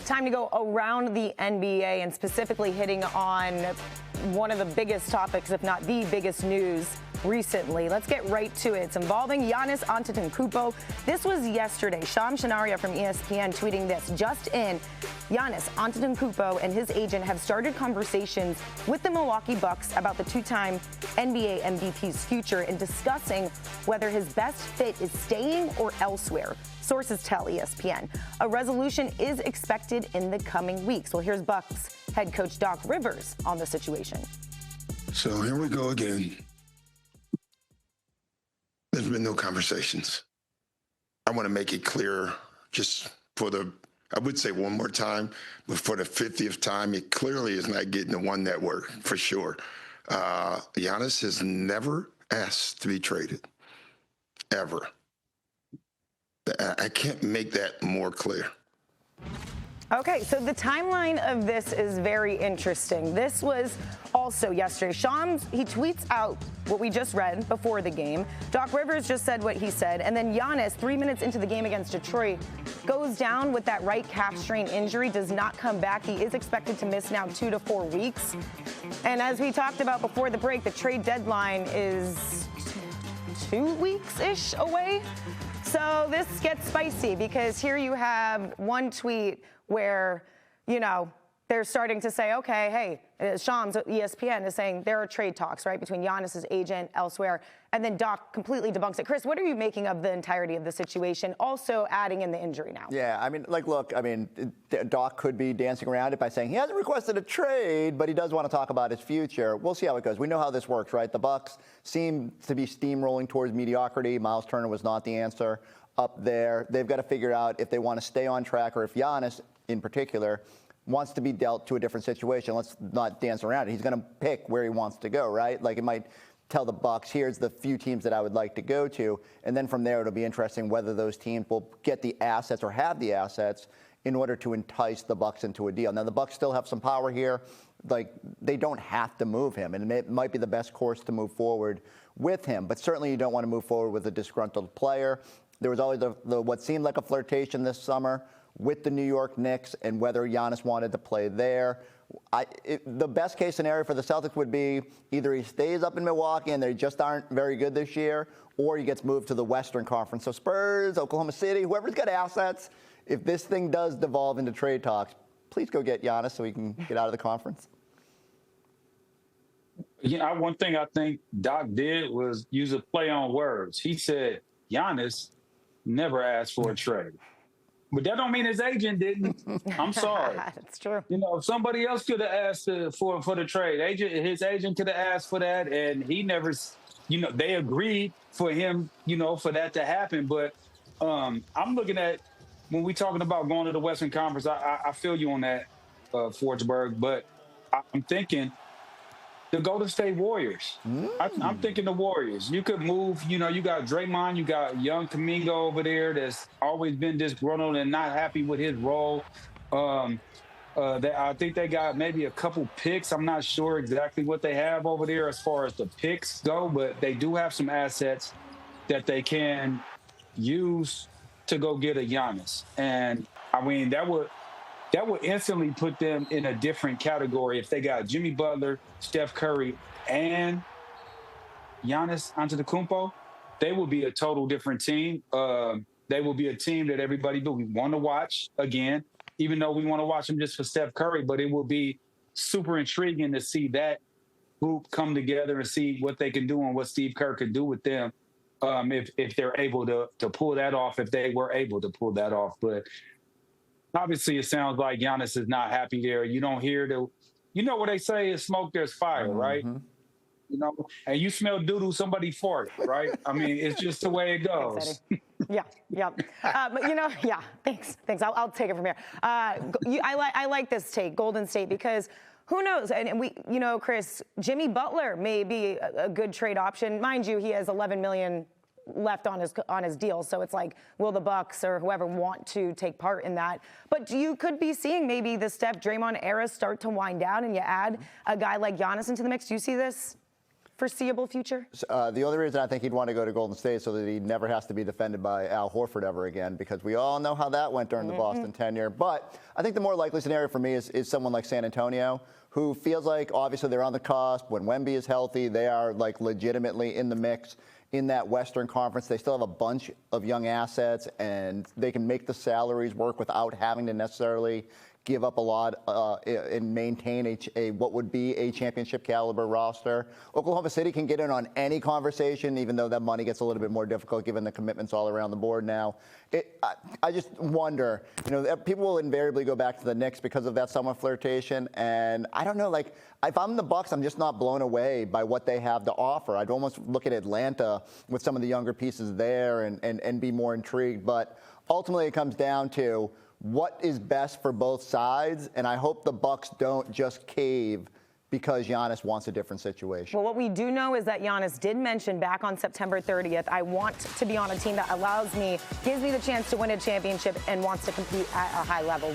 Time to go around the NBA and specifically hitting on one of the biggest topics, if not the biggest news recently. Let's get right to it. It's involving Giannis Antetokounmpo. This was yesterday. Shams Shanaria from ESPN tweeting this. Just in, Giannis Antetokounmpo and his agent have started conversations with the Milwaukee Bucks about the two-time NBA MVP's future and discussing whether his best fit is staying or elsewhere. Sources tell ESPN. A resolution is expected in the coming weeks. Well, here's Bucks head coach Doc Rivers on the situation. So here we go again. There's been no conversations. I want to make it clear just for I would say one more time, but for the 50th time, it clearly is not getting to one network for sure. Giannis has never asked to be traded, ever. I can't make that more clear. Okay, so the timeline of this is very interesting. This was also yesterday. Shams, he tweets out what we just read before the game. Doc Rivers just said what he said. And then Giannis, 3 minutes into the game against Detroit, goes down with that right calf strain injury, does not come back. He is expected to miss now 2 to 4 weeks. And as we talked about before the break, the trade deadline is 2 weeks-ish away. So this gets spicy because here you have one tweet where, you know, they're starting to say, okay, hey, Shams at ESPN is saying there are trade talks, right, between Giannis's agent elsewhere, and then Doc completely debunks it. Chris, what are you making of the entirety of the situation, also adding in the injury now? Yeah, I mean, look, Doc could be dancing around it by saying he hasn't requested a trade, but he does want to talk about his future. We'll see how it goes. We know how this works, right? The Bucks seem to be steamrolling towards mediocrity. Miles Turner was not the answer up there. They've got to figure out if they want to stay on track or if Giannis, in particular, wants to be dealt to a different situation. Let's not dance around it. He's going to pick where he wants to go, right? Like, it might tell the Bucks, here's the few teams that I would like to go to. And then from there, it'll be interesting whether those teams will get the assets or have the assets in order to entice the Bucks into a deal. Now, the Bucks still have some power here. Like, they don't have to move him, and it might be the best course to move forward with him. But certainly you don't want to move forward with a disgruntled player. There was always what seemed like a flirtation this summer with the New York Knicks and whether Giannis wanted to play there. The best case scenario for the Celtics would be either he stays up in Milwaukee and they just aren't very good this year, or he gets moved to the Western Conference. So Spurs, Oklahoma City, whoever's got assets, if this thing does devolve into trade talks, please go get Giannis so he can get out of the conference. Yeah, one thing I think Doc did was use a play on words. He said Giannis never asked for a trade. But that don't mean his agent didn't. I'm sorry. That's true. You know, somebody else could have asked for the trade. His agent could have asked for that, and he never, you know, they agreed for him, you know, for that to happen. But I'm looking at, when we're talking about going to the Western Conference, I feel you on that, Forsberg, but I'm thinking the Golden State Warriors. I'm thinking the Warriors. You could move, you know, you got Draymond, you got young Kuminga over there that's always been disgruntled and not happy with his role. I think they got maybe a couple picks. I'm not sure exactly what they have over there as far as the picks go, but they do have some assets that they can use to go get a Giannis. And, I mean, that would instantly put them in a different category if they got Jimmy Butler, Steph Curry, and Giannis Antetokounmpo. They will be a total different team. They will be a team that everybody will want to watch again, even though we want to watch them just for Steph Curry. But it will be super intriguing to see that group come together and see what they can do and what Steve Kerr can do with them if they're able to pull that off, if they were able to pull that off. But obviously, it sounds like Giannis is not happy there. You don't hear you know what they say is smoke, there's fire, right? You know, and you smell doo-doo, somebody farted, right? I mean, it's just the way it goes. Yeah. But, you know, yeah, thanks. I'll take it from here. I like this take, Golden State, because who knows? And we, you know, Chris, Jimmy Butler may be a good trade option. Mind you, he has $11 million left on his deal, so it's like, will the Bucks or whoever want to take part in that? But you could be seeing maybe the Steph Draymond era start to wind down, and you add a guy like Giannis into the mix. Do you see this? foreseeable future? The only reason I think he'd want to go to Golden State so that he never has to be defended by Al Horford ever again, because we all know how that went during the Boston tenure. But I think the more likely scenario for me is someone like San Antonio, who feels like obviously they're on the cusp. When Wemby is healthy, they are like legitimately in the mix in that Western Conference. They still have a bunch of young assets, and they can make the salaries work without having to necessarily give up a lot and maintain a what would be a championship caliber roster. Oklahoma City can get in on any conversation, even though that money gets a little bit more difficult given the commitments all around the board now. I just wonder, people will invariably go back to the Knicks because of that summer flirtation, and I don't know, like, if I'm the Bucks, I'm just not blown away by what they have to offer. I'd almost look at Atlanta with some of the younger pieces there and be more intrigued, but ultimately it comes down to what is best for both sides, and I hope the Bucks don't just cave because Giannis wants a different situation. Well, what we do know is that Giannis did mention back on September 30th, I want to be on a team that gives me the chance to win a championship and wants to compete at a high level.